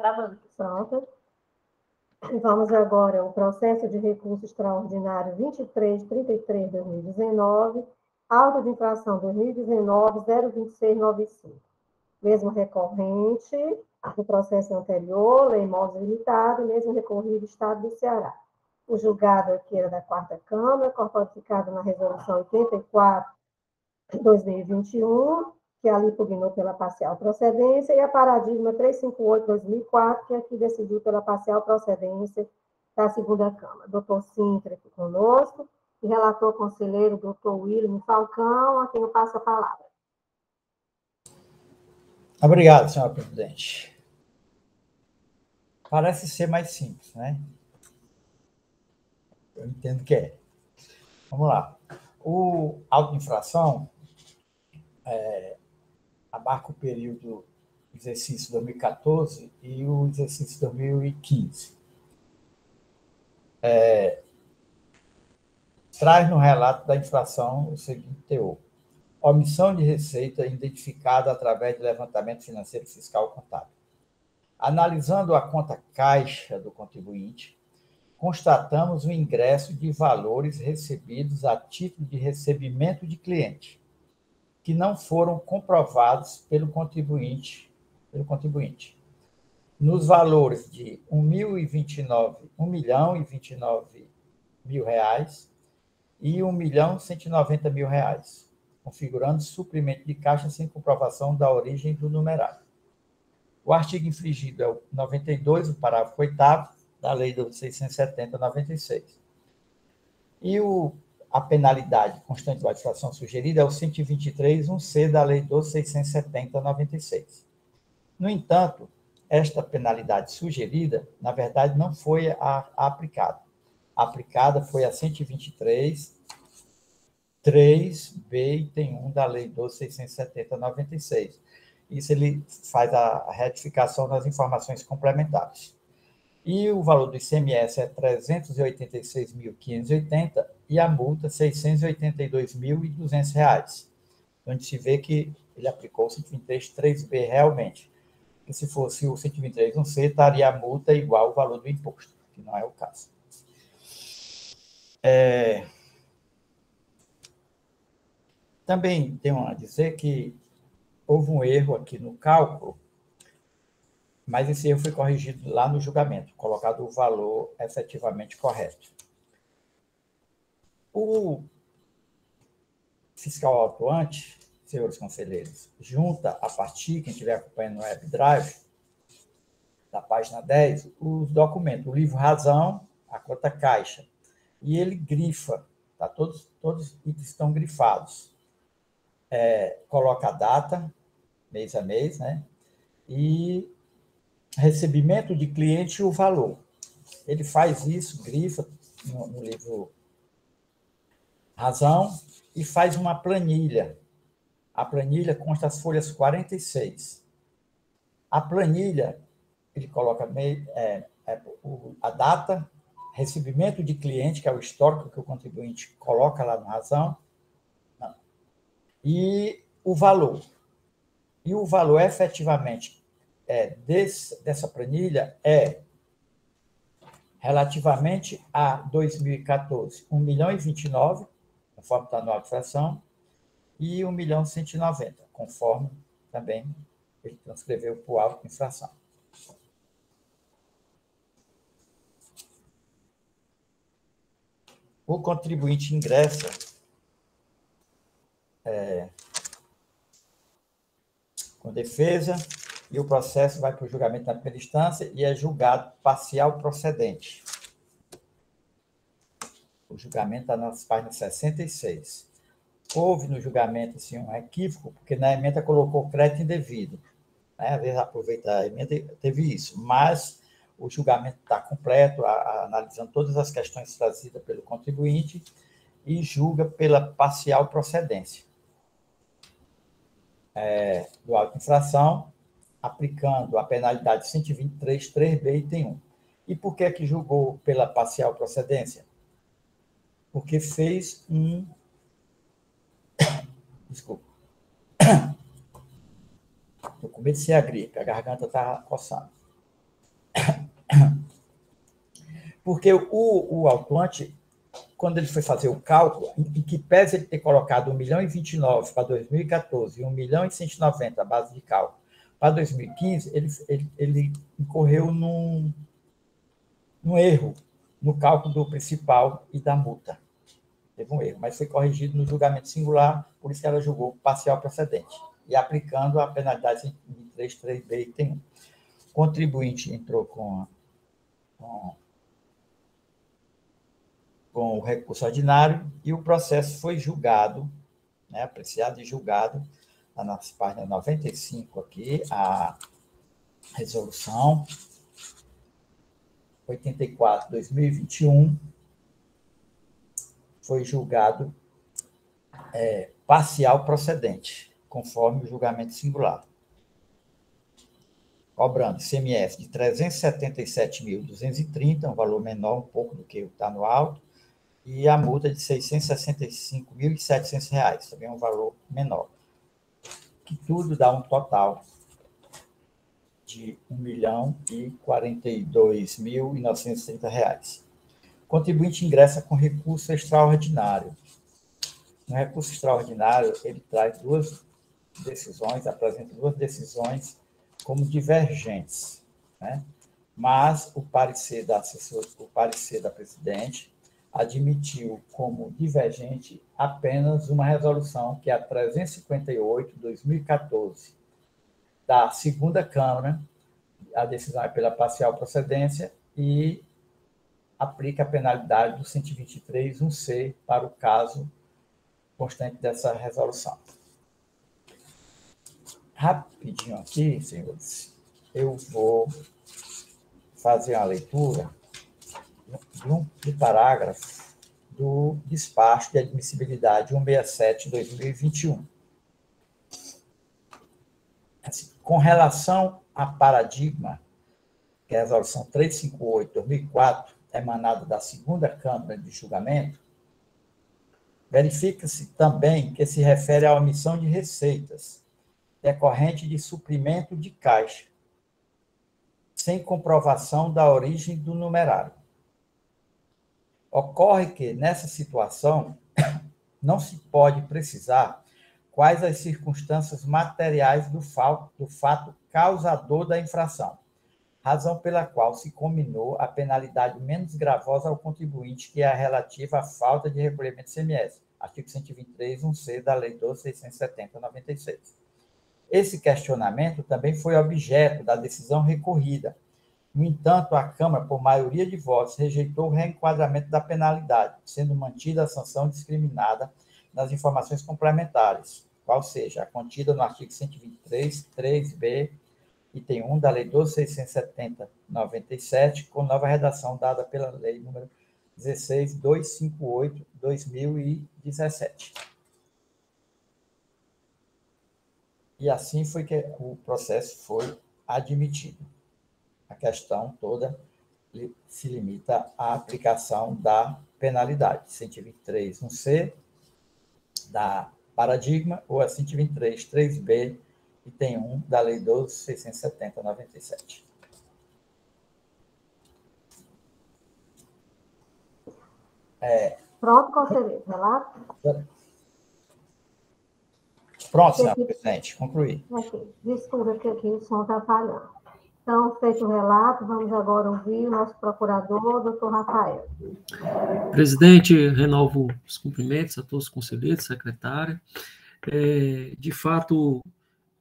Gravando. Pronto. Vamos agora ao processo de recurso extraordinário 2333/2019, auto de infração 2019 02695. Mesmo recorrente do processo anterior, Lei Modos Limitada, mesmo recorrido Estado do Ceará. O julgado aqui era da 4ª Câmara, corporificado na Resolução 84/2021, que ali pugnou pela parcial procedência, e a Paradigma 358/2004, que aqui decidiu pela parcial procedência da 2ª Câmara. Doutor Sintra aqui conosco, e relator conselheiro, doutor William Falcão, a quem eu passo a palavra. Obrigado, senhora presidente. Parece ser mais simples, né? Eu entendo que é. Vamos lá. O auto de infração abarca o período exercício 2014 e o exercício 2015. Traz no relato da infração o seguinte teor: omissão de receita identificada através de levantamento financeiro fiscal contábil. Analisando a conta caixa do contribuinte, constatamos o ingresso de valores recebidos a título de recebimento de cliente, que não foram comprovados pelo contribuinte, nos valores de R$ 1.029.000 e R$ 1.190.000, configurando suprimento de caixa sem comprovação da origem do numerário. O artigo infringido é o 92, o parágrafo 8º da Lei 670/96. E a penalidade constante da infração sugerida é o 123(1)C da Lei 670/96. No entanto, esta penalidade sugerida, na verdade, não foi aplicada. A aplicada foi a 123(3)B, item 1 da Lei 670/96. Isso ele faz a retificação das informações complementares. E o valor do ICMS é R$ 386.580 e a multa R$ 682.200, onde se vê que ele aplicou o 123(3)B realmente. E se fosse o 123(1)C, estaria a multa igual ao valor do imposto, que não é o caso. Também tenho a dizer que houve um erro aqui no cálculo, mas esse erro foi corrigido lá no julgamento, colocado o valor efetivamente correto. O fiscal autuante, senhores conselheiros, junta a partir, quem estiver acompanhando no WebDrive, da página 10, os documentos, o livro razão, a conta caixa, e ele grifa, tá? Todos os itens estão grifados. Coloca a data, mês a mês, né? E recebimento de cliente e o valor. Ele faz isso, grifa no livro razão e faz uma planilha. A planilha consta as folhas 46. A planilha, ele coloca a data, recebimento de cliente, que é o histórico que o contribuinte coloca lá no razão, e o valor. E o valor, efetivamente, dessa planilha é, relativamente a 2014, R$ 1.029.000, conforme está no auto de infração, e R$ 1.190.000, conforme também ele transcreveu para o auto de infração. O contribuinte ingressa com defesa e o processo vai para o julgamento na primeira instância e é julgado parcial procedente. O julgamento está nas páginas 66. Houve no julgamento assim, um equívoco, porque na emenda colocou crédito indevido. Né? Às vezes aproveita a emenda, teve isso, mas o julgamento está completo, analisando todas as questões trazidas pelo contribuinte e julga pela parcial procedência do auto de infração, aplicando a penalidade 123(3)B, item 1. E por que que julgou pela parcial procedência? Porque fez Desculpa. Estou com medo de ser a gripe, a garganta está coçando. Porque o autuante, quando ele foi fazer o cálculo, em que pese ele ter colocado 1.029 para 2014 e 1.190 a base de cálculo para 2015, ele incorreu num erro no cálculo do principal e da multa. Teve um erro, mas foi corrigido no julgamento singular, por isso que ela julgou parcial procedente, e aplicando a penalidade 123.3b, item 1. O contribuinte entrou com o recurso ordinário e o processo foi julgado, né, apreciado e julgado, está na página 95 aqui, a resolução 84/2021 foi julgado parcial procedente, conforme o julgamento singular, cobrando ICMS de 377.230, um valor menor um pouco do que está no auto, e a multa de R$ 665.700, também um valor menor, que tudo dá um total de R$ 1.042.930. O contribuinte ingressa com recurso extraordinário. No recurso extraordinário, ele traz duas decisões, apresenta duas decisões como divergentes, né? Mas o parecer da presidente admitiu como divergente apenas uma resolução, que é a 358/2014, da segunda Câmara. A decisão é pela parcial procedência e aplica a penalidade do 123.1c para o caso constante dessa resolução. Rapidinho aqui, senhores, eu vou fazer uma leitura do parágrafo do despacho de admissibilidade 167/2021. Assim, com relação a paradigma, que é a resolução 358/2004, emanada da segunda Câmara de julgamento, verifica-se também que se refere à omissão de receitas decorrente de suprimento de caixa, sem comprovação da origem do numerário. Ocorre que, nessa situação, não se pode precisar quais as circunstâncias materiais do fato causador da infração, razão pela qual se combinou a penalidade menos gravosa ao contribuinte, que é a relativa à falta de recolhimento de ICMS, artigo 123.1c da Lei 12.670/96. Esse questionamento também foi objeto da decisão recorrida. No entanto, a Câmara, por maioria de votos, rejeitou o reenquadramento da penalidade, sendo mantida a sanção discriminada nas informações complementares, qual seja a contida no artigo 123.3b, item 1 da Lei 12.670/97, com nova redação dada pela Lei nº 16.258/2017. E assim foi que o processo foi admitido. A questão toda se limita à aplicação da penalidade 123.1c da paradigma ou a 123.3b, item 1 da Lei 12.670/97. Pronto, conselheiro. Relato? Pronto, senhor presidente. Concluí. Ok. Desculpa que aqui o som está falhando. Então, feito o relato, vamos agora ouvir o nosso procurador, doutor Rafael. Presidente, renovo os cumprimentos a todos os conselheiros, secretária. De fato,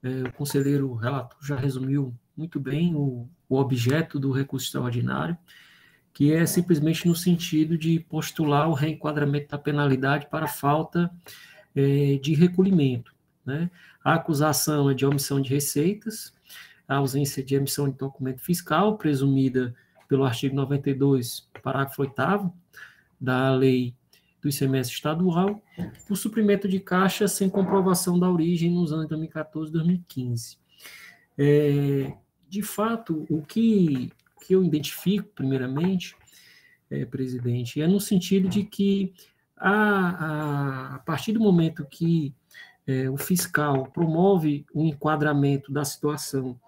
o conselheiro relator já resumiu muito bem o objeto do recurso extraordinário, que é simplesmente no sentido de postular o reenquadramento da penalidade para falta de recolhimento, né? A acusação é de omissão de receitas, a ausência de emissão de documento fiscal, presumida pelo artigo 92, parágrafo 8º da Lei do ICMS estadual, o suprimento de caixa sem comprovação da origem nos anos 2014 e 2015. De fato, o que eu identifico, primeiramente, presidente, é no sentido de que, a partir do momento que o fiscal promove o enquadramento da situação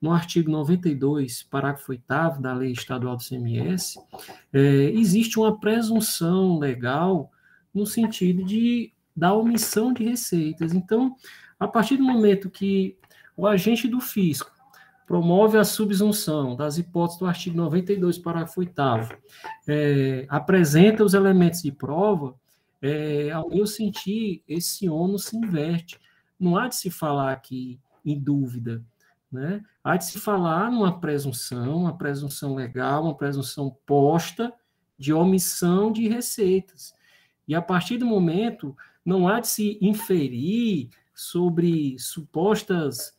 no artigo 92, parágrafo 8º da Lei Estadual do CMS, existe uma presunção legal no sentido da omissão de receitas. Então, a partir do momento que o agente do fisco promove a subsunção das hipóteses do artigo 92, parágrafo 8º, apresenta os elementos de prova, ao meu sentir, esse ônus se inverte. Não há de se falar aqui em dúvida, né? Há de se falar numa presunção, uma presunção legal, uma presunção posta de omissão de receitas. E a partir do momento, não há de se inferir sobre supostas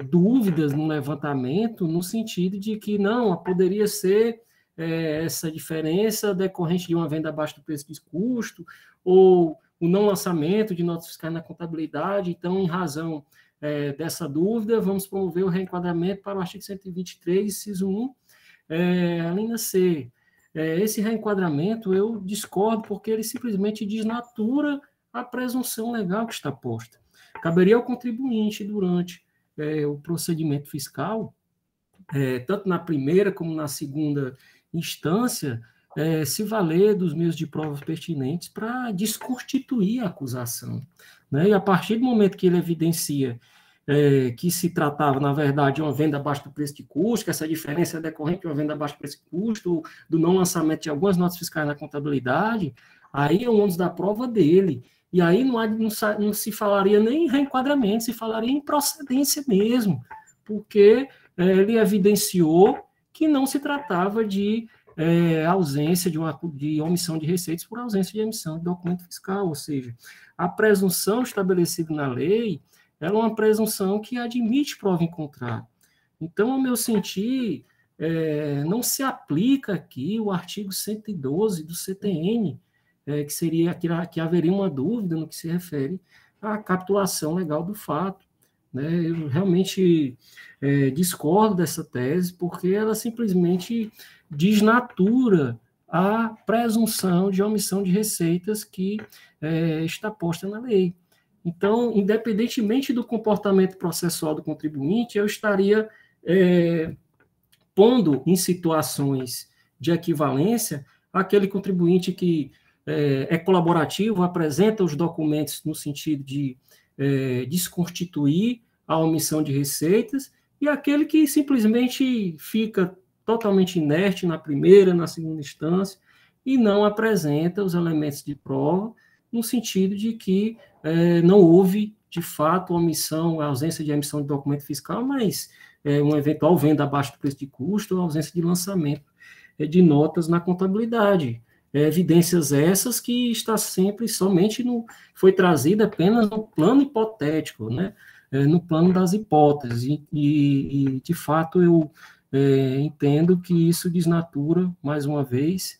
dúvidas no levantamento, no sentido de que não, poderia ser essa diferença decorrente de uma venda abaixo do preço de custo, ou o não lançamento de notas fiscais na contabilidade. Então, em razão dessa dúvida, vamos promover o reenquadramento para o artigo 123, inciso 1, a linha C. Esse reenquadramento eu discordo, porque ele simplesmente desnatura a presunção legal que está posta. Caberia ao contribuinte, durante o procedimento fiscal, tanto na primeira como na segunda instância, se valer dos meios de provas pertinentes para desconstituir a acusação, né? E a partir do momento que ele evidencia que se tratava, na verdade, de uma venda abaixo do preço de custo, que essa diferença é decorrente de uma venda abaixo do preço de custo, do não lançamento de algumas notas fiscais na contabilidade, aí é o ônus da prova dele. E aí não se falaria nem em reenquadramento, se falaria em procedência mesmo, porque ele evidenciou que não se tratava de ausência de omissão de receitas por ausência de emissão de documento fiscal, ou seja, a presunção estabelecida na lei é uma presunção que admite prova em contrário. Então, ao meu sentir, não se aplica aqui o artigo 112 do CTN, que seria que haveria uma dúvida no que se refere à capitulação legal do fato, né? Eu realmente discordo dessa tese, porque ela simplesmente desnatura a presunção de omissão de receitas que está posta na lei. Então, independentemente do comportamento processual do contribuinte, eu estaria pondo em situações de equivalência aquele contribuinte que é colaborativo, apresenta os documentos no sentido de desconstituir a omissão de receitas, e aquele que simplesmente fica totalmente inerte na primeira, na segunda instância, e não apresenta os elementos de prova, no sentido de que não houve, de fato, omissão, a ausência de emissão de documento fiscal, mas uma eventual venda abaixo do preço de custo, ou ausência de lançamento de notas na contabilidade. Evidências essas que está sempre somente foi trazida apenas no plano hipotético, né? No plano das hipóteses, e de fato eu entendo que isso desnatura, mais uma vez,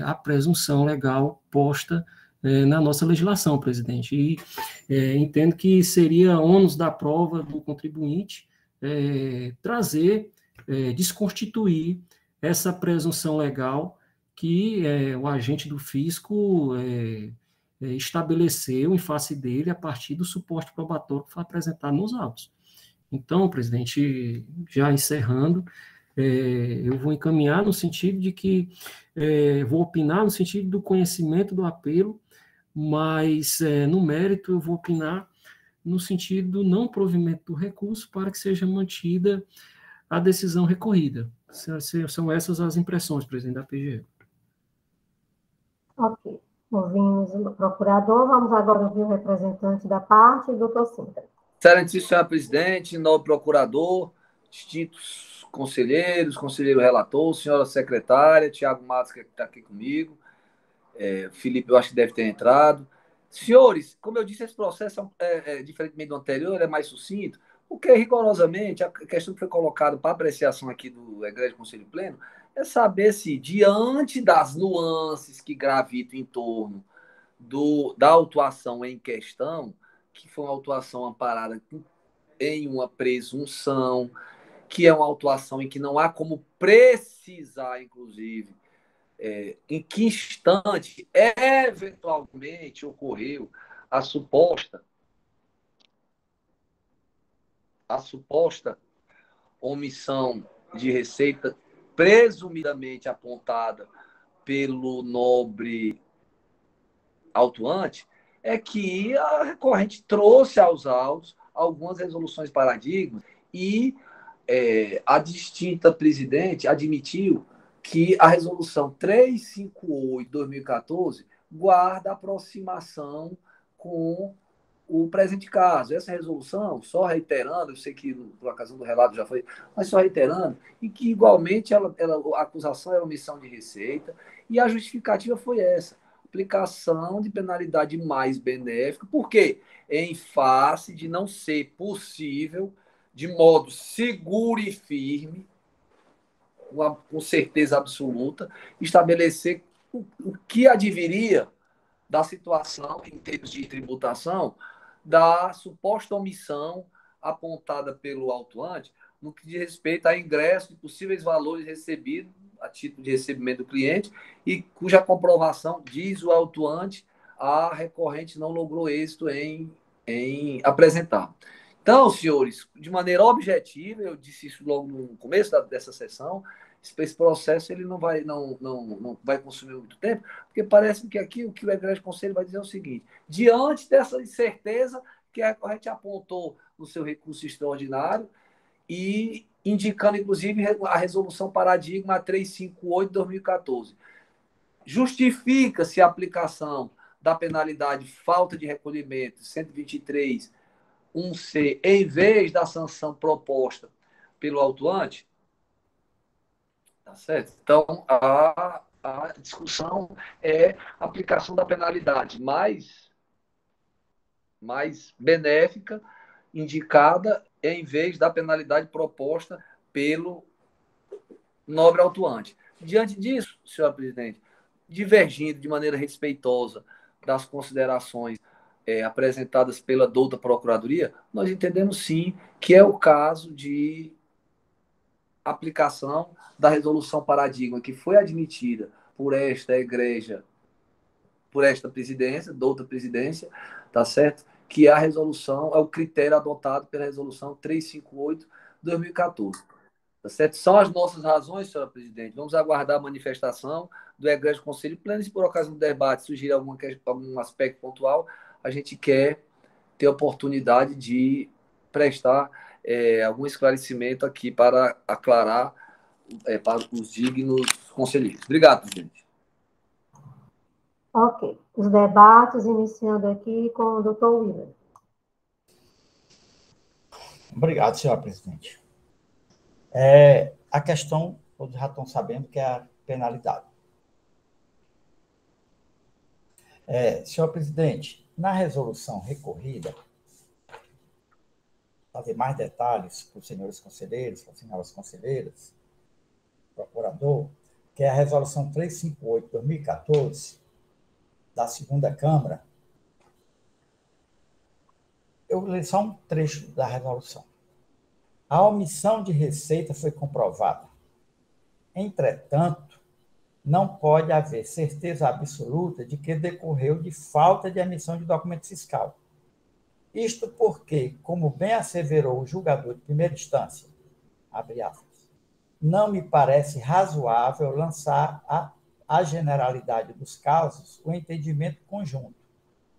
a presunção legal posta na nossa legislação, presidente, e entendo que seria ônus da prova do contribuinte desconstituir essa presunção legal que o agente do fisco estabeleceu em face dele a partir do suporte probatório que foi apresentado nos autos. Então, presidente, já encerrando, eu vou encaminhar no sentido de que, vou opinar no sentido do conhecimento do apelo, mas no mérito eu vou opinar no sentido do não provimento do recurso para que seja mantida a decisão recorrida. São essas as impressões, presidente da PGE. Ok. Ouvimos o procurador, vamos agora ouvir o representante da parte, doutor Sintra. Excelentíssimo senhor presidente, novo procurador, distintos conselheiros, conselheiro relator, senhora secretária, Tiago Matos, que está aqui comigo, Felipe, eu acho que deve ter entrado. Senhores, como eu disse, esse processo, diferentemente do anterior, é mais sucinto, porque rigorosamente a questão que foi colocada para apreciação aqui do Egrégio Conselho Pleno é saber se, diante das nuances que gravitam em torno da autuação em questão, que foi uma autuação amparada em uma presunção, que é uma autuação em que não há como precisar, inclusive, em que instante eventualmente ocorreu a suposta omissão de receita presumidamente apontada pelo nobre autuante, é que a recorrente trouxe aos autos algumas resoluções paradigmas e a distinta presidente admitiu que a resolução 358/2014 guarda aproximação com o presente caso. Essa resolução, só reiterando, eu sei que por ocasião do relato já foi, mas só reiterando, e que igualmente a acusação era omissão de receita, e a justificativa foi essa: aplicação de penalidade mais benéfica. Por quê? Em face de não ser possível, de modo seguro e firme, com certeza absoluta, estabelecer o que adviria da situação, em termos de tributação, da suposta omissão apontada pelo autuante no que diz respeito a ingresso de possíveis valores recebidos a título de recebimento do cliente e cuja comprovação, diz o autuante, a recorrente não logrou êxito em apresentar. Então, senhores, de maneira objetiva, eu disse isso logo no começo dessa sessão, esse processo ele não vai consumir muito tempo, porque parece que aqui o que o Egrégio Conselho vai dizer é o seguinte: diante dessa incerteza que a recorrente apontou no seu recurso extraordinário e indicando, inclusive, a resolução paradigma 358/2014, justifica-se a aplicação da penalidade falta de recolhimento 123(1)(c) em vez da sanção proposta pelo autuante. Tá certo? Então, a discussão é a aplicação da penalidade mais benéfica, indicada, em vez da penalidade proposta pelo nobre autuante. Diante disso, senhor presidente, divergindo de maneira respeitosa das considerações apresentadas pela douta Procuradoria, nós entendemos sim que é o caso de aplicação da resolução paradigma que foi admitida por esta igreja, por esta presidência, douta presidência, tá certo? Que a resolução é o critério adotado pela resolução 358/2014. Tá certo? São as nossas razões, senhora presidente. Vamos aguardar a manifestação do Egrégio Conselho Pleno. E se por ocasião do debate surgir algum aspecto pontual, a gente quer ter oportunidade de prestar algum esclarecimento aqui para aclarar para os dignos conselheiros. Obrigado, presidente. Ok. Os debates, iniciando aqui com o doutor William. Obrigado, senhor presidente. A questão, todos já estão sabendo, que é a penalidade. Senhor presidente, na resolução recorrida, fazer mais detalhes para os senhores conselheiros, para as senhoras conselheiras, procurador, que é a resolução 358/2014, da segunda Câmara. Eu vou ler só um trecho da resolução. A omissão de receita foi comprovada. Entretanto, não pode haver certeza absoluta de que decorreu de falta de emissão de documento fiscal. Isto porque, como bem asseverou o julgador de primeira instância, abre aspas, não me parece razoável lançar a generalidade dos casos o entendimento conjunto,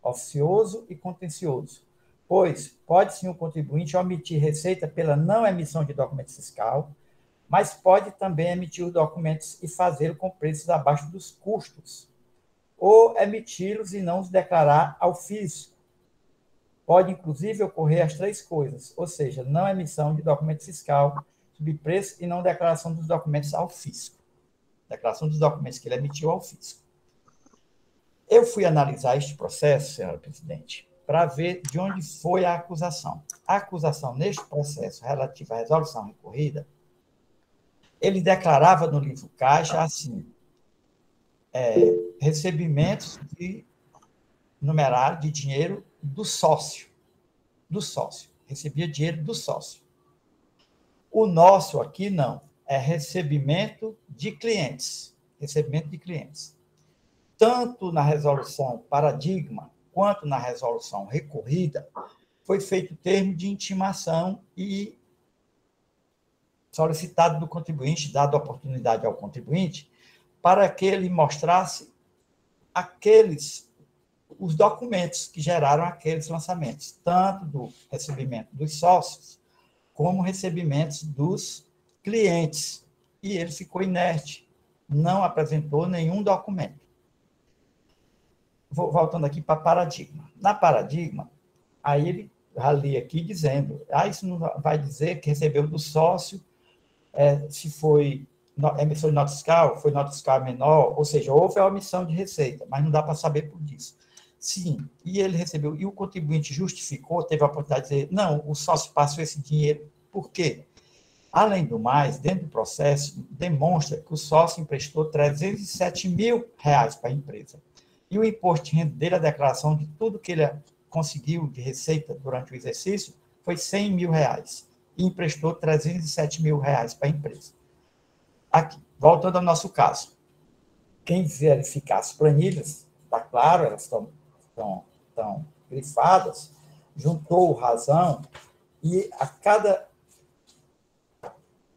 oficioso e contencioso, pois pode sim o contribuinte omitir receita pela não emissão de documento fiscal, mas pode também emitir os documentos e fazê-lo com preços abaixo dos custos, ou emiti-los e não os declarar ao fisco. Pode, inclusive, ocorrer as três coisas, ou seja, não emissão de documento fiscal, subpreço e não declaração dos documentos ao fisco. Declaração dos documentos que ele emitiu ao fisco. Eu fui analisar este processo, senhora presidente, para ver de onde foi a acusação. A acusação neste processo relativo à resolução recorrida, ele declarava no livro caixa assim, recebimentos de numerário de dinheiro do sócio, recebia dinheiro do sócio. O nosso aqui não, é recebimento de clientes, Tanto na resolução paradigma, quanto na resolução recorrida, foi feito termo de intimação e solicitado do contribuinte, dado a oportunidade ao contribuinte, para que ele mostrasse os documentos que geraram aqueles lançamentos, tanto do recebimento dos sócios, como recebimentos dos clientes. E ele ficou inerte, não apresentou nenhum documento. Voltando aqui para paradigma. Na paradigma, aí ele ali aqui dizendo, isso não vai dizer que recebeu do sócio, se foi emissão de nota fiscal, foi nota fiscal menor, ou seja, houve a omissão de receita, mas não dá para saber por isso. Sim, e ele recebeu, e o contribuinte justificou, teve a oportunidade de dizer, não, o sócio passou esse dinheiro, por quê? Além do mais, dentro do processo, demonstra que o sócio emprestou R$307 mil para a empresa. E o imposto de renda dele, a declaração de tudo que ele conseguiu de receita durante o exercício, foi R$100 mil. E emprestou R$307 mil para a empresa. Aqui, voltando ao nosso caso. Quem verificar as planilhas, está claro, elas estão grifadas, juntou o razão, e a cada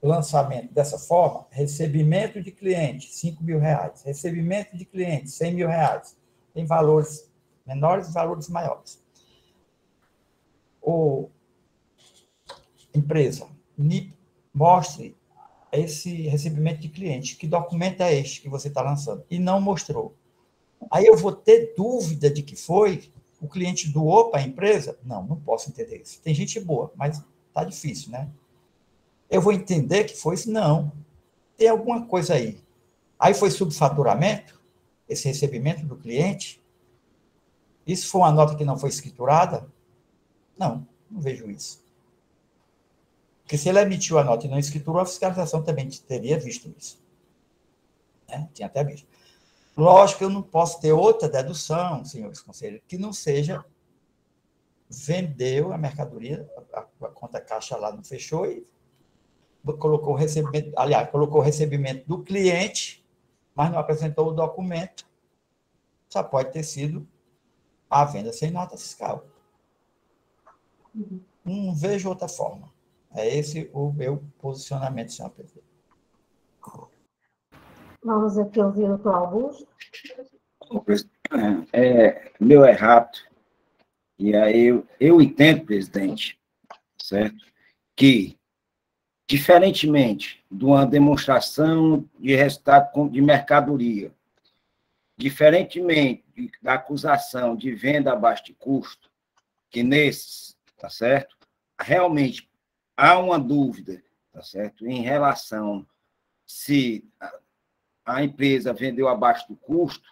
lançamento dessa forma, recebimento de cliente, R$5 mil, recebimento de cliente, R$100 mil, tem valores menores e valores maiores. Empresa, mostre esse recebimento de cliente, que documento é este que você está lançando? E não mostrou. Aí eu vou ter dúvida de que foi, o cliente doou para a empresa? Não posso entender isso. Tem gente boa, mas está difícil, né? Eu vou entender que foi isso? Não. Tem alguma coisa aí. Aí foi subfaturamento, esse recebimento do cliente? Isso foi uma nota que não foi escriturada? Não vejo isso. Porque se ele emitiu a nota e não escriturou, a fiscalização também teria visto isso. Né? Tinha até visto. Lógico que eu não posso ter outra dedução, senhores conselheiros, que não seja vendeu a mercadoria, a conta caixa lá não fechou e colocou o recebimento, colocou o recebimento do cliente, mas não apresentou o documento, só pode ter sido a venda sem nota fiscal. Não vejo outra forma. É esse o meu posicionamento, senhor presidente. Vamos aqui ouvir o doutor Augusto. Meu é rápido. E aí eu entendo, presidente, certo? Que, diferentemente de uma demonstração de resultado de mercadoria, diferentemente da acusação de venda abaixo de custo, que nesses, tá certo? Realmente há uma dúvida, tá certo? Em relação se a empresa vendeu abaixo do custo,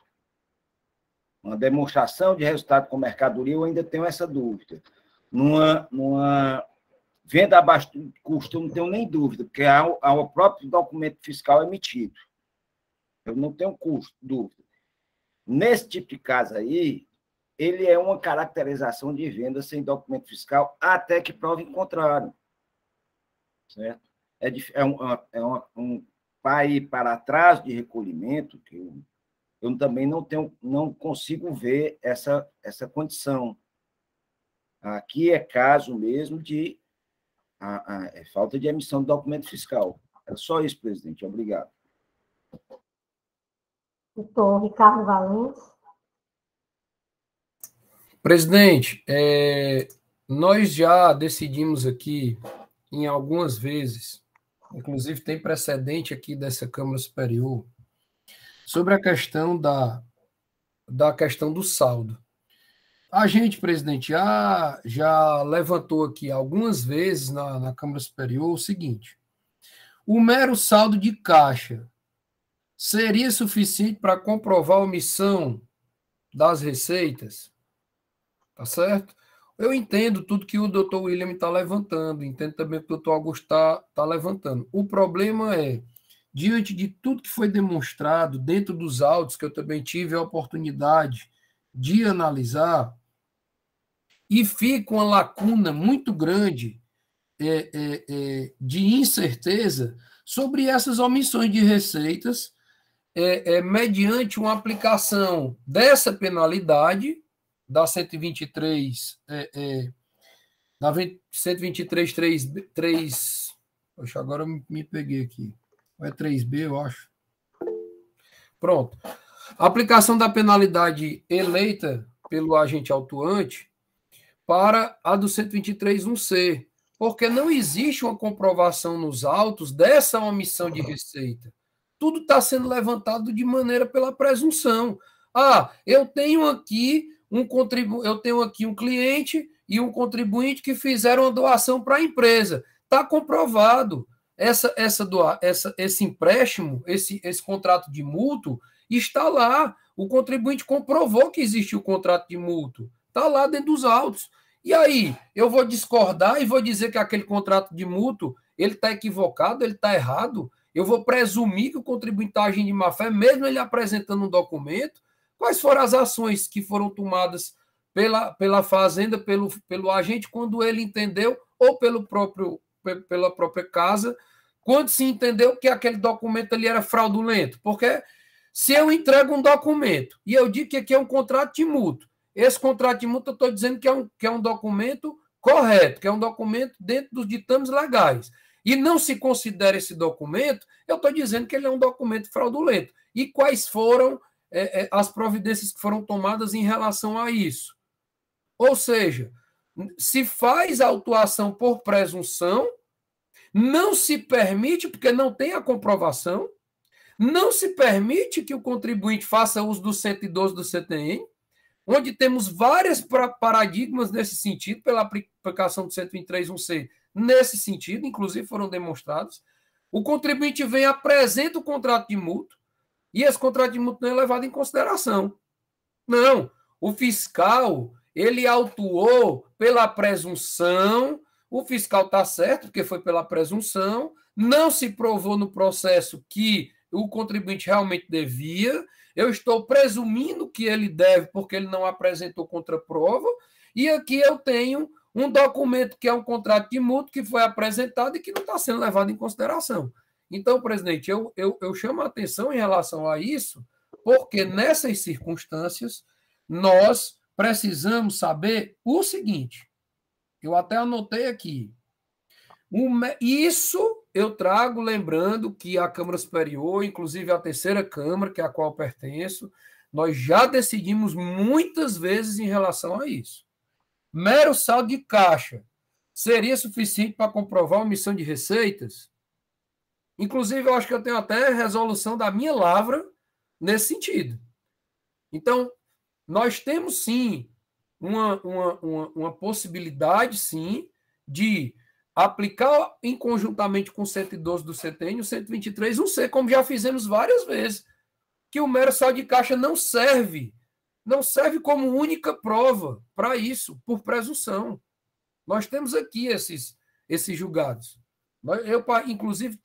uma demonstração de resultado com mercadoria, eu ainda tenho essa dúvida. Numa venda abaixo do custo, eu não tenho nem dúvida, porque há o próprio documento fiscal emitido. Eu não tenho dúvida. Nesse tipo de caso aí, ele é uma caracterização de venda sem documento fiscal, até que prove o contrário. Certo? Um para trás de recolhimento, que eu também não consigo ver essa condição. Aqui é caso mesmo de falta de emissão de documento fiscal. É só isso, presidente. Obrigado. Doutor Ricardo Valente. Presidente, nós já decidimos aqui em algumas vezes, inclusive tem precedente aqui dessa Câmara Superior, sobre a questão da questão do saldo. A gente, presidente, já levantou aqui algumas vezes na Câmara Superior o seguinte: o mero saldo de caixa seria suficiente para comprovar a omissão das receitas? Tá certo? Eu entendo tudo que o doutor William está levantando, entendo também que o doutor Augusto está levantando. O problema é, diante de tudo que foi demonstrado dentro dos autos, que eu também tive a oportunidade de analisar, e fica uma lacuna muito grande de incerteza sobre essas omissões de receitas, mediante uma aplicação dessa penalidade, da 123, da 123.3 Poxa, agora eu me peguei aqui. É 3B, eu acho. Pronto. A aplicação da penalidade eleita pelo agente autuante para a do 123.1c, porque não existe uma comprovação nos autos dessa omissão de receita. Tudo está sendo levantado de maneira pela presunção. Ah, eu tenho aqui um cliente e um contribuinte que fizeram uma doação para a empresa. Está comprovado. Esse empréstimo, esse contrato de mútuo, está lá. O contribuinte comprovou que existe o contrato de mútuo. Está lá dentro dos autos. E aí, eu vou discordar e vou dizer que aquele contrato de mútuo ele está equivocado, ele está errado. Eu vou presumir que o contribuinte está agindo de má-fé, mesmo ele apresentando um documento. Quais foram as ações que foram tomadas pela Fazenda, pelo agente, quando ele entendeu, ou pela própria casa, quando se entendeu que aquele documento ali era fraudulento? Porque se eu entrego um documento e eu digo que aqui é um contrato de mútuo, esse contrato de mútuo eu estou dizendo que é um documento correto, que é um documento dentro dos ditames legais, e não se considera esse documento, eu estou dizendo que ele é um documento fraudulento. E quais foram as providências que foram tomadas em relação a isso? Ou seja, se faz autuação por presunção, não se permite, porque não tem a comprovação, não se permite que o contribuinte faça uso do 112 do CTN, onde temos vários paradigmas nesse sentido, pela aplicação do 123.1c, nesse sentido, inclusive foram demonstrados. O contribuinte vem, apresenta o contrato de mútuo, e esse contrato de mútuo não é levado em consideração. Não, o fiscal, ele autuou pela presunção, o fiscal está certo, porque foi pela presunção, não se provou no processo que o contribuinte realmente devia, eu estou presumindo que ele deve, porque ele não apresentou contraprova, e aqui eu tenho um documento que é um contrato de mútuo que foi apresentado e que não está sendo levado em consideração. Então, presidente, eu chamo a atenção em relação a isso, porque nessas circunstâncias nós precisamos saber o seguinte, eu até anotei aqui, isso eu trago lembrando que a Câmara Superior, inclusive a terceira Câmara, que é a qual pertenço, nós já decidimos muitas vezes em relação a isso. Mero saldo de caixa seria suficiente para comprovar a omissão de receitas? Inclusive, eu acho que eu tenho até resolução da minha lavra nesse sentido. Então, nós temos, sim, uma possibilidade, sim, de aplicar conjuntamente com o 112 do CTN, o 123.1c, como já fizemos várias vezes, que o mero saldo de caixa não serve como única prova para isso, por presunção. Nós temos aqui esses julgados. Eu, inclusive,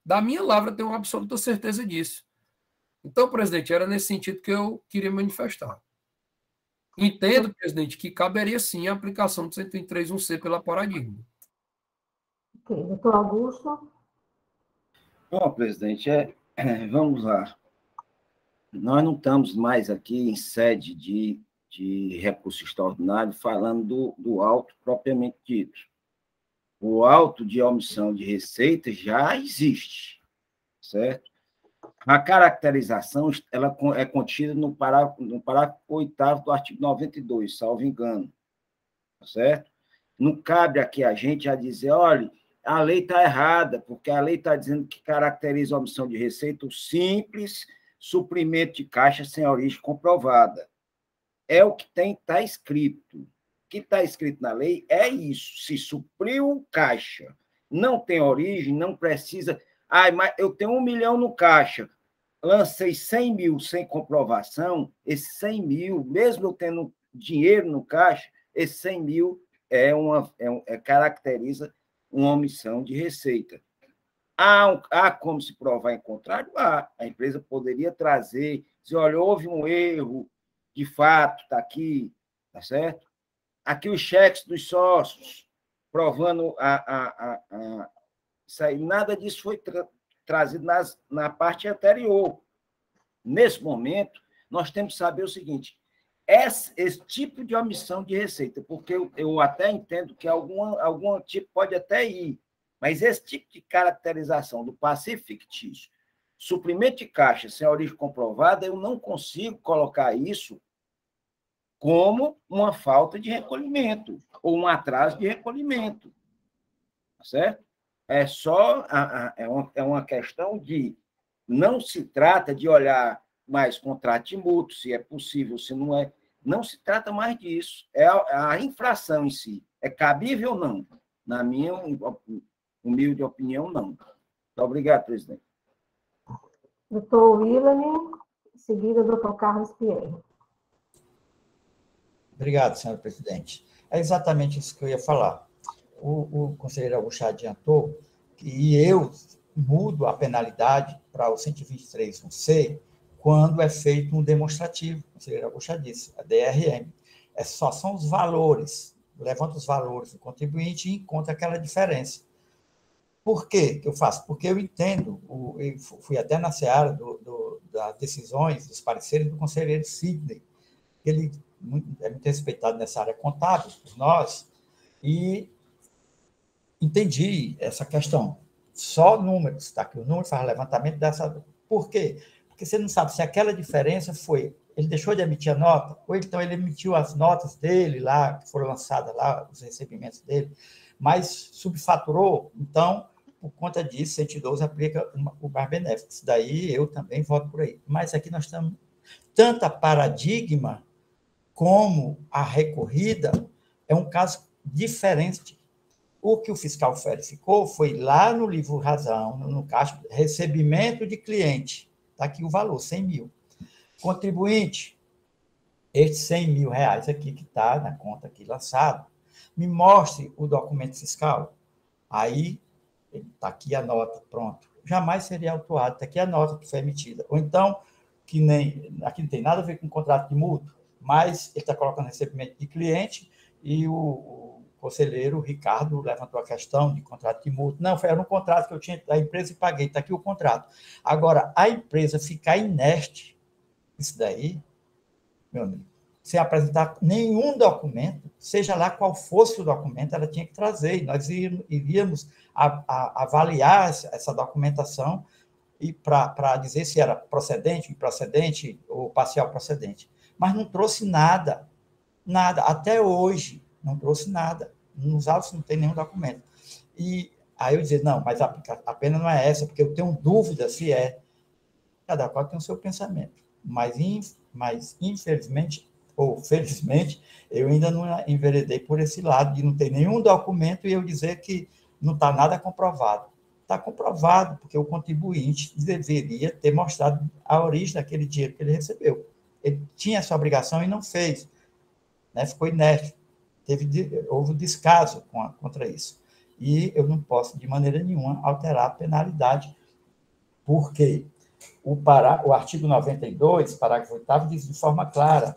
da minha lavra, tenho uma absoluta certeza disso. Então, presidente, era nesse sentido que eu queria manifestar. Entendo, presidente, que caberia sim a aplicação do 123.1c pela paradigma. Ok, doutor Augusto. Bom, presidente, vamos lá. Nós não estamos mais aqui em sede de recurso extraordinário falando do auto propriamente dito. O auto de omissão de receitas já existe, certo? A caracterização ela é contida no parágrafo 8º do artigo 92, salvo engano, certo? Não cabe aqui a gente a dizer, olha, a lei está errada, porque a lei está dizendo que caracteriza a omissão de receita o simples suprimento de caixa sem origem comprovada. É o que está escrito. O que está escrito na lei é isso. Se supriu o caixa, não tem origem, não precisa... mas eu tenho 1 milhão no caixa, lancei 100 mil sem comprovação, esses 100 mil, mesmo eu tendo dinheiro no caixa, esses 100 mil caracteriza uma omissão de receita. Há como se provar em contrário? A empresa poderia trazer, dizer, olha, houve um erro, de fato, está aqui, tá certo? Aqui os cheques dos sócios, provando isso aí, nada disso foi trazido na parte anterior. Nesse momento, nós temos que saber o seguinte, esse tipo de omissão de receita, porque eu até entendo que algum tipo pode até ir, Mas esse tipo de caracterização do passivo fictício, suprimento de caixa sem origem comprovada, eu não consigo colocar isso como uma falta de recolhimento ou um atraso de recolhimento. Tá certo? É só uma questão de não se trata de olhar mais contrato de mútuo, se é possível, se não é. Não se trata mais disso. É a infração em si. É cabível ou não? Na minha humilde opinião, não. Muito obrigado, presidente. Doutor William, em seguida, doutor Carlos Pierre. Obrigado, senhora presidente. É exatamente isso que eu ia falar. O conselheiro Augusto adiantou que eu mudo a penalidade para o 123.1c quando é feito um demonstrativo. O conselheiro Augusto disse, a DRM. Só são os valores, levanta os valores do contribuinte e encontra aquela diferença. Por que eu faço? Porque eu entendo, eu fui até na seara das decisões, dos pareceres do conselheiro Sidney, ele é muito respeitado nessa área contábil, por nós, e entendi essa questão. Só números, tá? Que o número faz levantamento dessa... Por quê? Porque você não sabe se aquela diferença foi... Ele deixou de emitir a nota, ou então ele emitiu as notas dele lá, que foram lançadas lá, os recebimentos dele, mas subfaturou, então, por conta disso, 112 aplica o mais benéfico. Isso daí eu também voto por aí. Mas aqui nós estamos... Tanto a paradigma como a recorrida é um caso diferente. O que o fiscal verificou foi lá no livro razão, no caixa, recebimento de cliente. Está aqui o valor, 100 mil. Contribuinte, estes 100 mil reais aqui que está na conta aqui lançado, me mostre o documento fiscal. Aí, está aqui a nota, pronto. Jamais seria autuado, está aqui a nota que foi emitida. Ou então, que nem, aqui não tem nada a ver com contrato de mútuo, mas ele está colocando recebimento de cliente e o conselheiro Ricardo levantou a questão de contrato de mútuo. Não, era um contrato que eu tinha da empresa e paguei, está aqui o contrato. Agora, a empresa ficar inerte, isso daí, meu amigo, sem apresentar nenhum documento, seja lá qual fosse o documento, ela tinha que trazer, e nós iríamos avaliar essa documentação e para dizer se era procedente, improcedente ou parcial procedente. Mas não trouxe nada, até hoje, não trouxe nada. Nos autos não tem nenhum documento. E aí eu dizia, não, mas a pena não é essa, porque eu tenho dúvida se é. Cada qual tem o seu pensamento. Mas infelizmente, ou felizmente, eu ainda não enveredei por esse lado de não ter nenhum documento e eu dizer que não está nada comprovado. Está comprovado, porque o contribuinte deveria ter mostrado a origem daquele dinheiro que ele recebeu. Ele tinha essa obrigação e não fez. Né? Ficou inerte. Houve um descaso contra isso. E eu não posso, de maneira nenhuma, alterar a penalidade, porque o artigo 92, parágrafo 8º, diz de forma clara,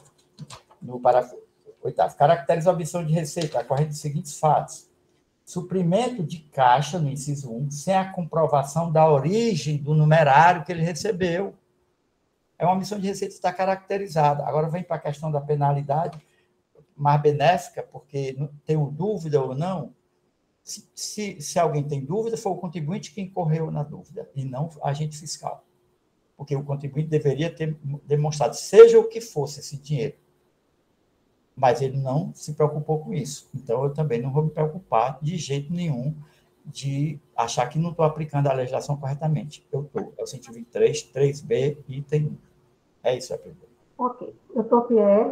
no parágrafo 8º, caracteriza a obtenção de receita ocorrendo os seguintes fatos: suprimento de caixa, no inciso 1, sem a comprovação da origem do numerário que ele recebeu. É uma omissão de receita que está caracterizada. Agora vem para a questão da penalidade mais benéfica, porque tenho dúvida ou não. Se alguém tem dúvida, foi o contribuinte que incorreu na dúvida, e não o agente fiscal. Porque o contribuinte deveria ter demonstrado, seja o que fosse esse dinheiro. Mas ele não se preocupou com isso. Então, eu também não vou me preocupar de jeito nenhum de achar que não estou aplicando a legislação corretamente. Eu estou. É o 123, 3B, item 1. É isso, presidente. Ok. Doutor Pierre.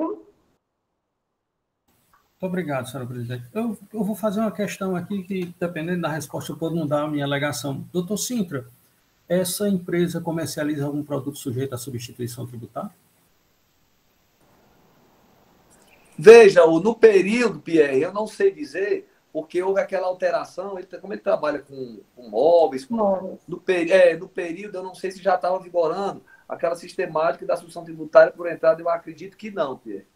Muito obrigado, senhora presidente. Eu vou fazer uma questão aqui que, dependendo da resposta, eu posso mudar a minha alegação. Doutor Sintra, essa empresa comercializa algum produto sujeito à substituição tributária? Veja, no período, Pierre, eu não sei dizer, porque houve aquela alteração, como ele trabalha com móveis, no período, eu não sei se já estava vigorando aquela sistemática da substituição tributária por entrada, eu acredito que não, Pierre.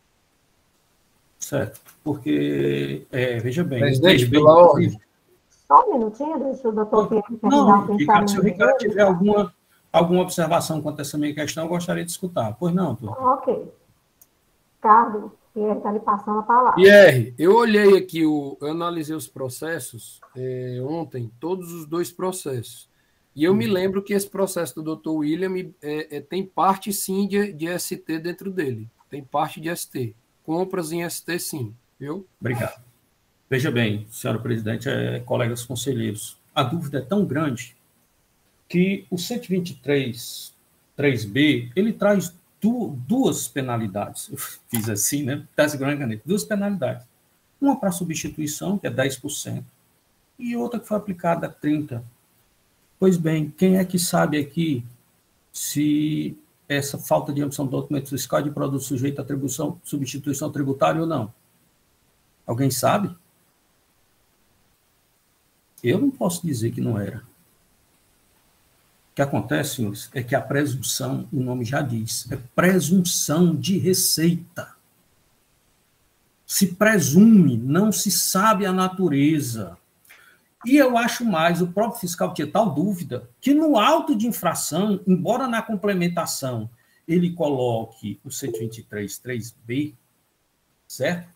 Certo, porque, veja bem... Presidente, pela ordem. Só um minutinho, deixa o doutor Pierre terminar Não, o pensamento. se o Ricardo tiver alguma observação quanto a essa minha questão, eu gostaria de escutar. Pois não, doutor. Ok. Carlos Pierre está lhe passando a palavra. Pierre, eu olhei aqui, eu analisei os processos ontem, todos os 2 processos. E eu me lembro que esse processo do Dr. William tem parte, sim, de ST dentro dele. Tem parte de ST. Compras em ST, sim. Viu? Obrigado. Veja bem, senhora presidente, colegas conselheiros, a dúvida é tão grande que o 123, 3B, ele traz duas penalidades. Eu fiz assim, né? Tá segurando a caneta. 2 penalidades. Uma para substituição, que é 10%, e outra que foi aplicada a 30%. Pois bem, quem é que sabe aqui se essa falta de emissão do documento fiscal de produto sujeito à atribuição, substituição tributária ou não? Alguém sabe? Eu não posso dizer que não era. O que acontece, senhores, é que a presunção, o nome já diz, é presunção de receita. Se presume, não se sabe a natureza. E eu acho mais, o próprio fiscal tinha tal dúvida, que no auto de infração, embora na complementação ele coloque o 123, 3B, certo?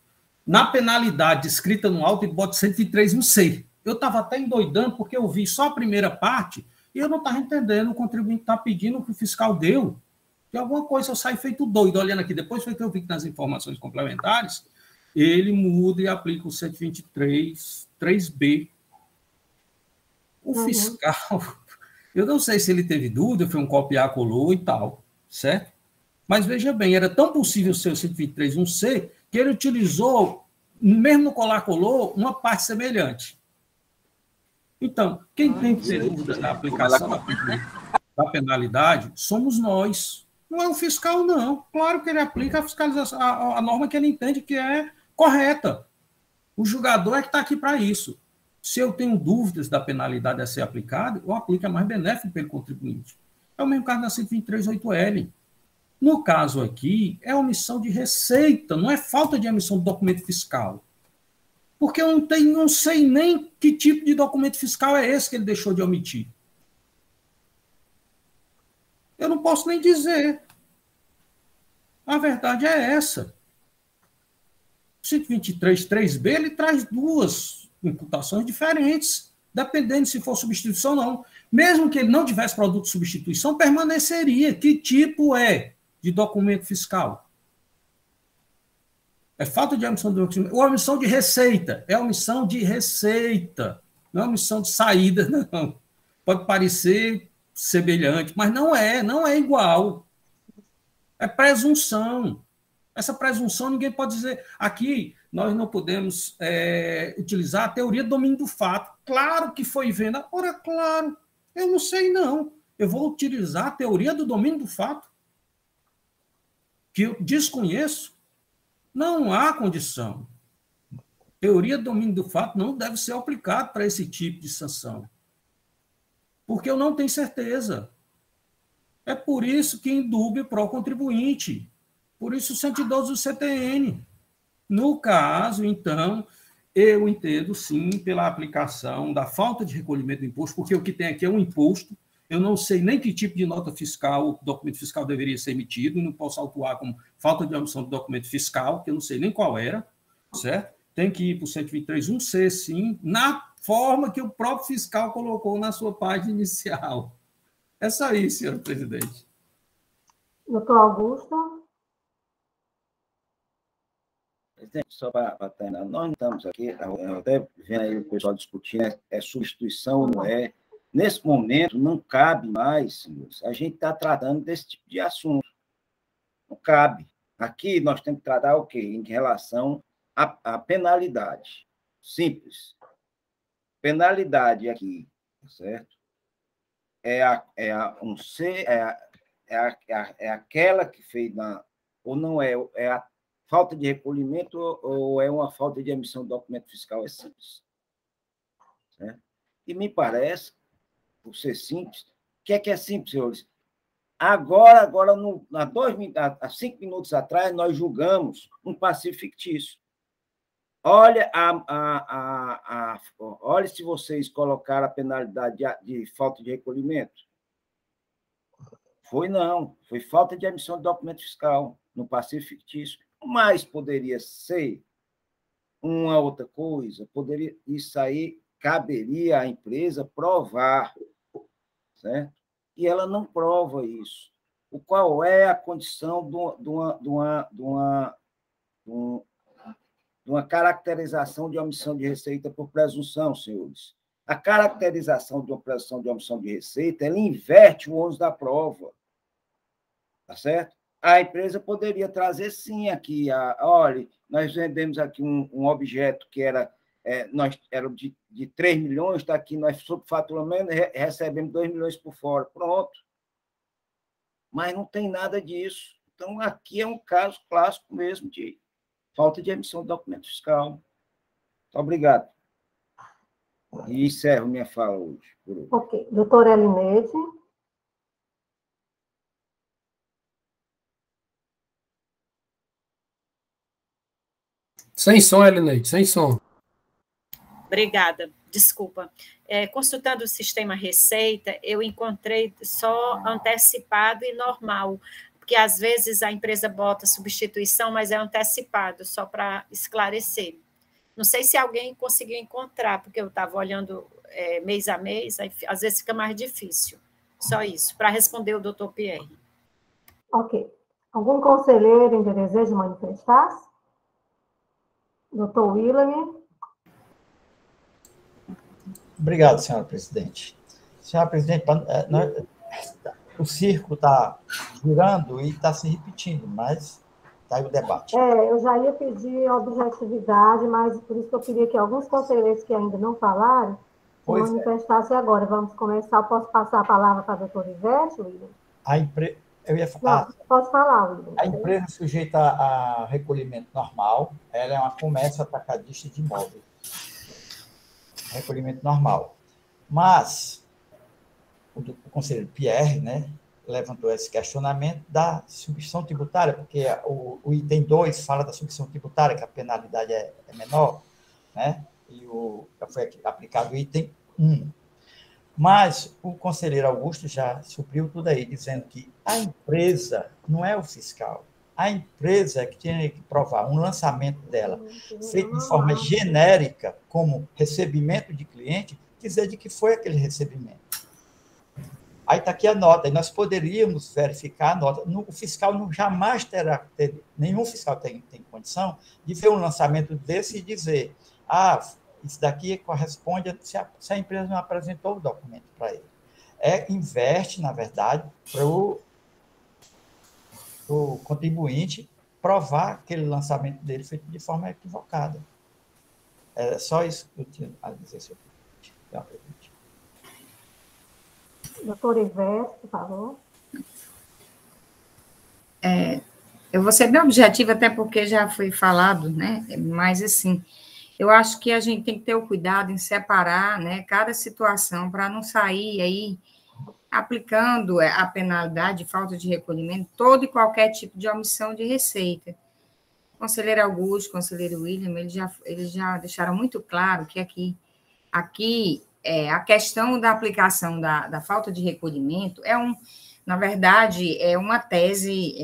Na penalidade escrita no auto, ele bota 103 no C. Eu estava até endoidando, porque eu vi só a primeira parte, e eu não estava entendendo, o contribuinte está pedindo o que o fiscal deu. De alguma coisa eu saí feito doido, olhando aqui. Depois foi que eu vi que nas informações complementares, ele muda e aplica o 123, 3B. O fiscal, eu não sei se ele teve dúvida, foi um copiar, colou e tal, certo? Mas veja bem, era tão possível ser o 123, 1C, que ele utilizou, mesmo no colar, colou, uma parte semelhante. Então, quem tem que ter dúvida da aplicação da penalidade somos nós. Não é o fiscal, não. Claro que ele aplica a fiscalização, a norma que ele entende que é correta. O julgador é que está aqui para isso. Se eu tenho dúvidas da penalidade a ser aplicada, eu aplico a mais benéfica pelo contribuinte. É o mesmo caso da 123.8L. No caso aqui, é omissão de receita, não é falta de emissão de documento fiscal. Porque eu não sei nem que tipo de documento fiscal é esse que ele deixou de omitir. Eu não posso nem dizer. A verdade é essa. O 123.3B, ele traz 2 imputações diferentes, dependendo se for substituição ou não. Mesmo que ele não tivesse produto de substituição, permaneceria. Que tipo é de documento fiscal? É falta de emissão de documento, ou omissão de receita. É omissão de receita, não é omissão de saída, não. Pode parecer semelhante, mas não é igual. É presunção. Essa presunção ninguém pode dizer. Aqui, nós não podemos utilizar a teoria do domínio do fato. Claro que foi venda. Ora, claro, eu não sei, não. Eu vou utilizar a teoria do domínio do fato, que eu desconheço. Não há condição. Teoria do domínio do fato não deve ser aplicada para esse tipo de sanção. Porque eu não tenho certeza. É por isso que indúbio pro contribuinte. Por isso, 112 do CTN. No caso, então, eu entendo, sim, pela aplicação da falta de recolhimento do imposto, porque o que tem aqui é um imposto. Eu não sei nem que tipo de nota fiscal, documento fiscal deveria ser emitido, e não posso autuar como falta de omissão do documento fiscal, que eu não sei nem qual era, certo? Tem que ir para o 123.1C, sim, na forma que o próprio fiscal colocou na sua página inicial. É só isso, senhor presidente. Doutor Augusto? Só para terminar, nós não estamos aqui, até vendo aí o pessoal discutindo, é substituição ou não é. Nesse momento, não cabe mais, senhores, a gente está tratando desse tipo de assunto. Não cabe. Aqui nós temos que tratar o quê? Em relação à penalidade. Simples. Penalidade aqui, certo? É aquela que fez ou não é a falta de recolhimento ou é uma falta de emissão de documento fiscal, é simples. Certo? E me parece, por ser simples, o que é simples, senhores? Agora há 5 minutos atrás, nós julgamos um passivo fictício. Olha, olha se vocês colocaram a penalidade de falta de recolhimento. Foi não, foi falta de emissão de documento fiscal no passivo fictício. Mas poderia ser uma outra coisa, poderia, isso aí caberia à empresa provar, certo? E ela não prova isso. Qual é a condição de uma caracterização de omissão de receita por presunção, senhores? A caracterização de uma presunção de omissão de receita, ela inverte o ônus da prova, tá certo? A empresa poderia trazer, sim, aqui, olha, nós vendemos aqui um objeto que era de 3 milhões, está aqui, nós subfaturamos, recebemos 2 milhões por fora, pronto. Mas não tem nada disso. Então, aqui é um caso clássico mesmo de falta de emissão de documento fiscal. Muito obrigado. E encerro minha fala hoje. Ok. Doutora Elineide. Sem som, Elineide, sem som. Obrigada, desculpa. Consultando o sistema Receita, eu encontrei só antecipado e normal, porque às vezes a empresa bota substituição, mas é antecipado, só para esclarecer. Não sei se alguém conseguiu encontrar, porque eu estava olhando mês a mês, aí, às vezes fica mais difícil. Só isso, para responder o doutor Pierre. Ok. Algum conselheiro ainda deseja manifestar-se? Doutor William. Obrigado, senhora presidente. Senhora presidente, o circo está girando e está se repetindo, mas está aí o debate. Eu já ia pedir objetividade, mas por isso que eu queria que alguns conselheiros que ainda não falaram manifestassem agora. Vamos começar. Posso passar a palavra para a doutora Ivete, William? Eu ia falar. Não, pode falar, William. A empresa sujeita a recolhimento normal, ela é uma comércio atacadista de imóveis. Recolhimento normal. Mas o conselheiro Pierre, né, levantou esse questionamento da substituição tributária, porque o item 2 fala da substituição tributária, que a penalidade é menor, né, e já foi aplicado o item 1. Mas o conselheiro Augusto já supriu tudo aí, dizendo que a empresa não é o fiscal. A empresa é que tem que provar um lançamento dela feito de forma genérica, como recebimento de cliente, dizer de que foi aquele recebimento. Aí está aqui a nota, e nós poderíamos verificar a nota. O fiscal jamais terá, nenhum fiscal tem condição de ver um lançamento desse e dizer, isso daqui corresponde se a empresa não apresentou o documento para ele. Inverte, na verdade, para o contribuinte provar aquele lançamento dele feito de forma equivocada. É só isso que eu tinha a dizer sobre isso. Doutora Ivete, por favor. Eu vou ser bem objetiva, até porque já foi falado, né? Mas, assim, eu acho que a gente tem que ter o cuidado em separar, né, cada situação para não sair aí aplicando a penalidade de falta de recolhimento, todo e qualquer tipo de omissão de receita. O conselheiro Augusto, o conselheiro William, eles já deixaram muito claro que aqui a questão da aplicação da falta de recolhimento na verdade, é uma tese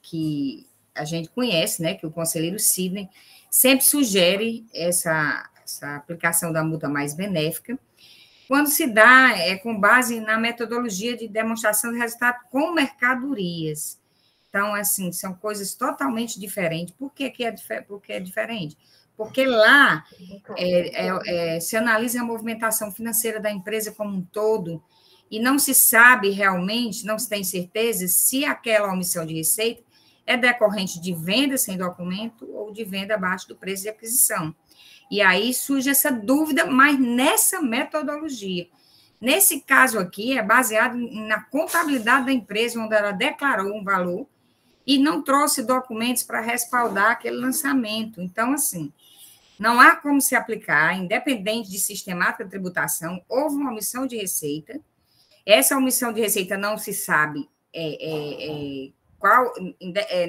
que a gente conhece, né, que o conselheiro Sidney sempre sugere essa aplicação da multa mais benéfica, quando se dá com base na metodologia de demonstração de resultado com mercadorias. Então, assim, são coisas totalmente diferentes. Por que é diferente? Porque lá se analisa a movimentação financeira da empresa como um todo e não se sabe realmente, não se tem certeza se aquela omissão de receita é decorrente de venda sem documento ou de venda abaixo do preço de aquisição. E aí surge essa dúvida, mas nessa metodologia. Nesse caso aqui, é baseado na contabilidade da empresa, onde ela declarou um valor e não trouxe documentos para respaldar aquele lançamento. Então, assim, não há como se aplicar, independente de sistemática de tributação, houve uma omissão de receita. Essa omissão de receita não se sabe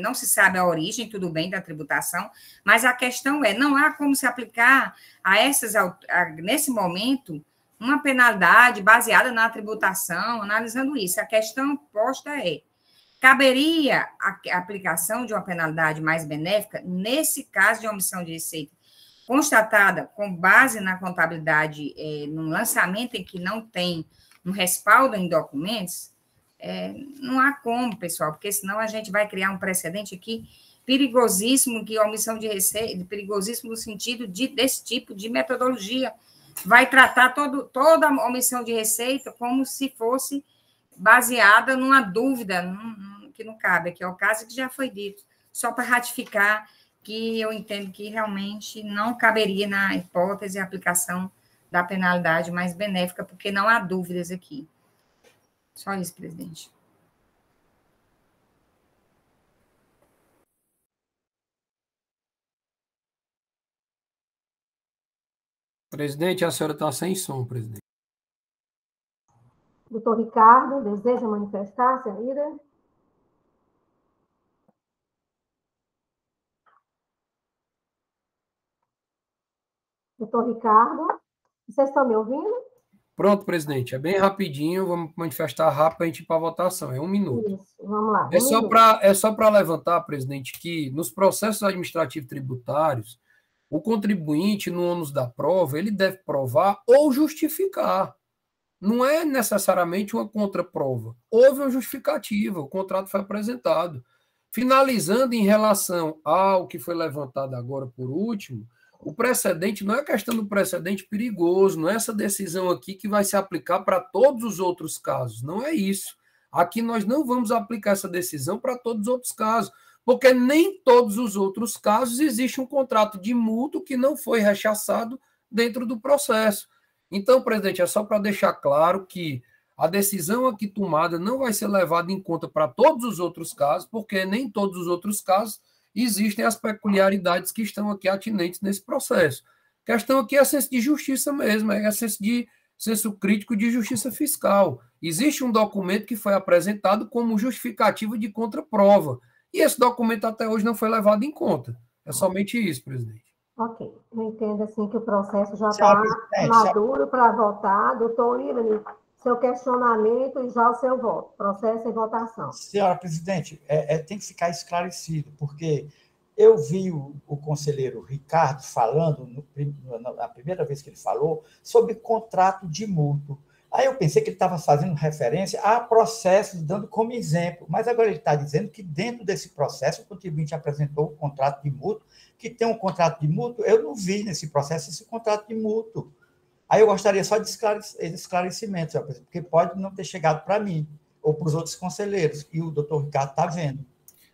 não se sabe a origem, tudo bem, da tributação, mas a questão não há como se aplicar nesse momento, uma penalidade baseada na tributação, analisando isso. A questão posta caberia a aplicação de uma penalidade mais benéfica nesse caso de omissão de receita constatada com base na contabilidade, num lançamento em que não tem um respaldo em documentos, não há como, pessoal, porque senão a gente vai criar um precedente aqui perigosíssimo, que omissão de receita, perigosíssimo no sentido desse tipo de metodologia, vai tratar toda a omissão de receita como se fosse baseada numa dúvida que não cabe, que é o caso que já foi dito, só para ratificar que eu entendo que realmente não caberia na hipótese a aplicação da penalidade mais benéfica, porque não há dúvidas aqui. Só isso, presidente. Presidente, a senhora está sem som, presidente. Doutor Ricardo, deseja manifestar-se ainda? Doutor Ricardo, vocês estão me ouvindo? Pronto, presidente. É bem rapidinho, vamos manifestar rápido para a gente ir para a votação. É 1 minuto. Isso, vamos lá. É só para levantar, presidente, que nos processos administrativos tributários, o contribuinte, no ônus da prova, ele deve provar ou justificar. Não é necessariamente uma contraprova. Houve uma justificativa, o contrato foi apresentado. Finalizando em relação ao que foi levantado agora por último, o precedente não é questão do precedente perigoso, não é essa decisão aqui que vai se aplicar para todos os outros casos, não é isso. Aqui nós não vamos aplicar essa decisão para todos os outros casos, porque nem todos os outros casos existe um contrato de mútuo que não foi rechaçado dentro do processo. Então, presidente, é só para deixar claro que a decisão aqui tomada não vai ser levada em conta para todos os outros casos, porque nem todos os outros casos existem as peculiaridades que estão aqui atinentes nesse processo. A questão aqui é a senso de justiça mesmo, é a senso crítico de justiça fiscal. Existe um documento que foi apresentado como justificativa de contraprova, e esse documento até hoje não foi levado em conta. É somente isso, presidente. Ok, eu entendo assim que o processo já está maduro para votar. Doutor Irani, seu questionamento e já o seu voto. Processo em votação. Senhora presidente, tem que ficar esclarecido, porque eu vi o conselheiro Ricardo falando, na primeira vez que ele falou, sobre contrato de mútuo. Aí eu pensei que ele estava fazendo referência a processos, dando como exemplo, mas agora ele está dizendo que dentro desse processo o contribuinte apresentou um contrato de mútuo, que tem um contrato de mútuo, eu não vi nesse processo esse contrato de mútuo. Aí eu gostaria só de esclarecimento, porque pode não ter chegado para mim, ou para os outros conselheiros, e o doutor Ricardo está vendo.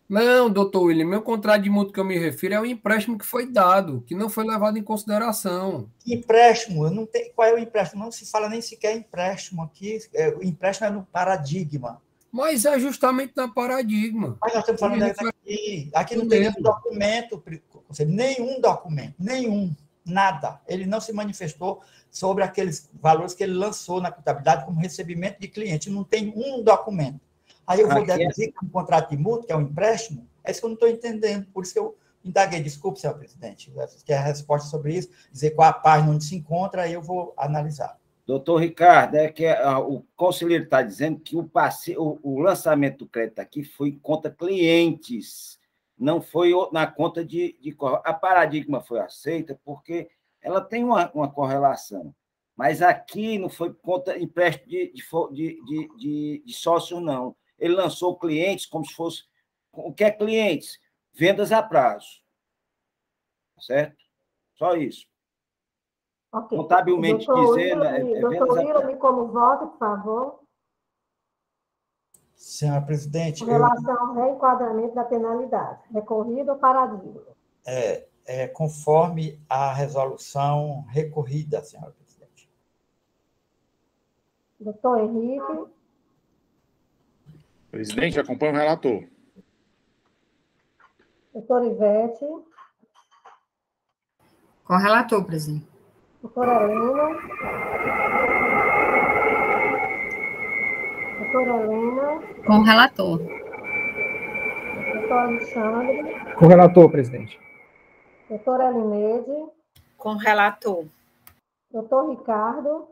Não, doutor William, meu contrato de mútuo que eu me refiro é o empréstimo que foi dado, que não foi levado em consideração. Empréstimo, eu não tenho, qual é o empréstimo? Não se fala nem sequer empréstimo aqui, o empréstimo é no paradigma. Mas é justamente na paradigma. Mas nós estamos falando aqui não tem nenhum documento, nenhum, nada. Ele não se manifestou sobre aqueles valores que ele lançou na contabilidade como recebimento de cliente, não tem um documento. Aí eu vou deduzir que um contrato de mútuo, que é um empréstimo, é isso que eu não estou entendendo, por isso que eu indaguei. Desculpe, senhor presidente, quer a resposta sobre isso, dizer qual a página onde se encontra, aí eu vou analisar. Doutor Ricardo, o conselheiro está dizendo que o lançamento do crédito aqui foi em conta clientes, não foi na conta de a paradigma foi aceita porque ela tem uma correlação, mas aqui não foi conta empréstimo de sócio, não. Ele lançou clientes como se fosse... O que é clientes? Vendas a prazo. Certo? Só isso. Okay. Contabilmente dizendo... Doutor Irani, como voto, por favor. Senhora presidente... Com relação ao reenquadramento da penalidade. Recorrido ou paradigma? Conforme a resolução recorrida, senhora presidente. Doutor Henrique... Presidente, acompanha o relator. Doutora Ivete. Com o relator, presidente. Doutora Helena. Doutora Helena. Com o relator. Doutor Alexandre. Com o relator, presidente. Doutora Elineide. Com o relator. Doutor Ricardo.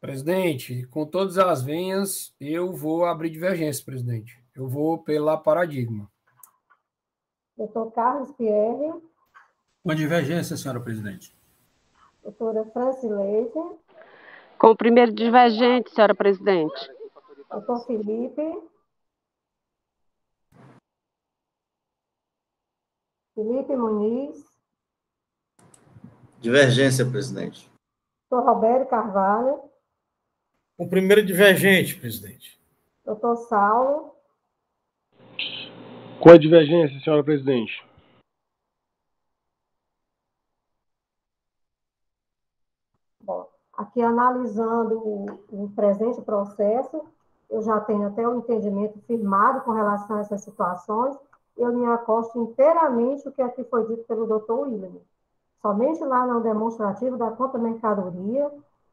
Presidente, com todas as venhas, eu vou abrir divergência, presidente. Eu vou pela Paradigma. Doutor Carlos Pierre. Com divergência, senhora presidente. Doutora Francileide. Com o primeiro divergente, senhora presidente. Doutor Felipe. Felipe Muniz. Divergência, presidente. Doutor Roberto Carvalho. Com o primeiro divergente, presidente. Doutor Saulo. Com a divergência, senhora presidente. Bom, aqui analisando o presente processo, eu já tenho até um entendimento firmado com relação a essas situações, eu me acosto inteiramente o que aqui foi dito pelo doutor William. Somente lá no demonstrativo da conta mercadoria,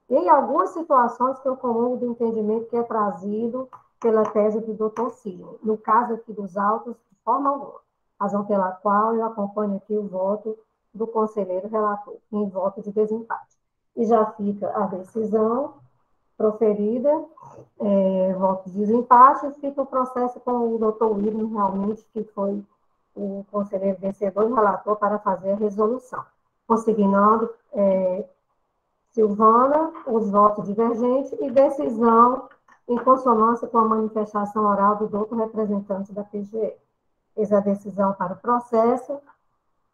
e em algumas situações que eu comungo do entendimento que é trazido pela tese do doutor Sidney. No caso aqui dos autos, de forma alguma. Razão pela qual eu acompanho aqui o voto do conselheiro relator, em voto de desempate. E já fica a decisão proferida, voto de desempate, e fica o processo com o doutor William, realmente, que foi o conselheiro vencedor e relator para fazer a resolução. Consignando Silvana, os votos divergentes e decisão em consonância com a manifestação oral do doutor representante da PGE. Fez a decisão para o processo,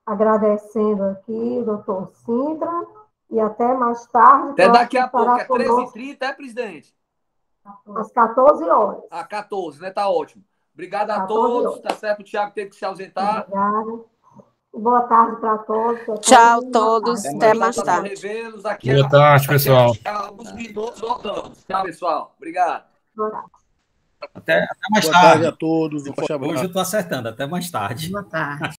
agradecendo aqui o doutor Sintra, e até mais tarde... Até daqui a pouco, é 13h30, presidente? Às 14 horas. 14, né? Tá ótimo. Obrigado a todos, tá certo? O Thiago teve que se ausentar. Obrigada. Boa tarde para todos. Tchau a todos, até mais tarde. Boa tarde, pessoal. Alguns minutos voltamos. Tchau, pessoal. Obrigado. Até mais tarde. Boa tarde a todos. Hoje eu estou acertando. Até mais tarde. Boa tarde.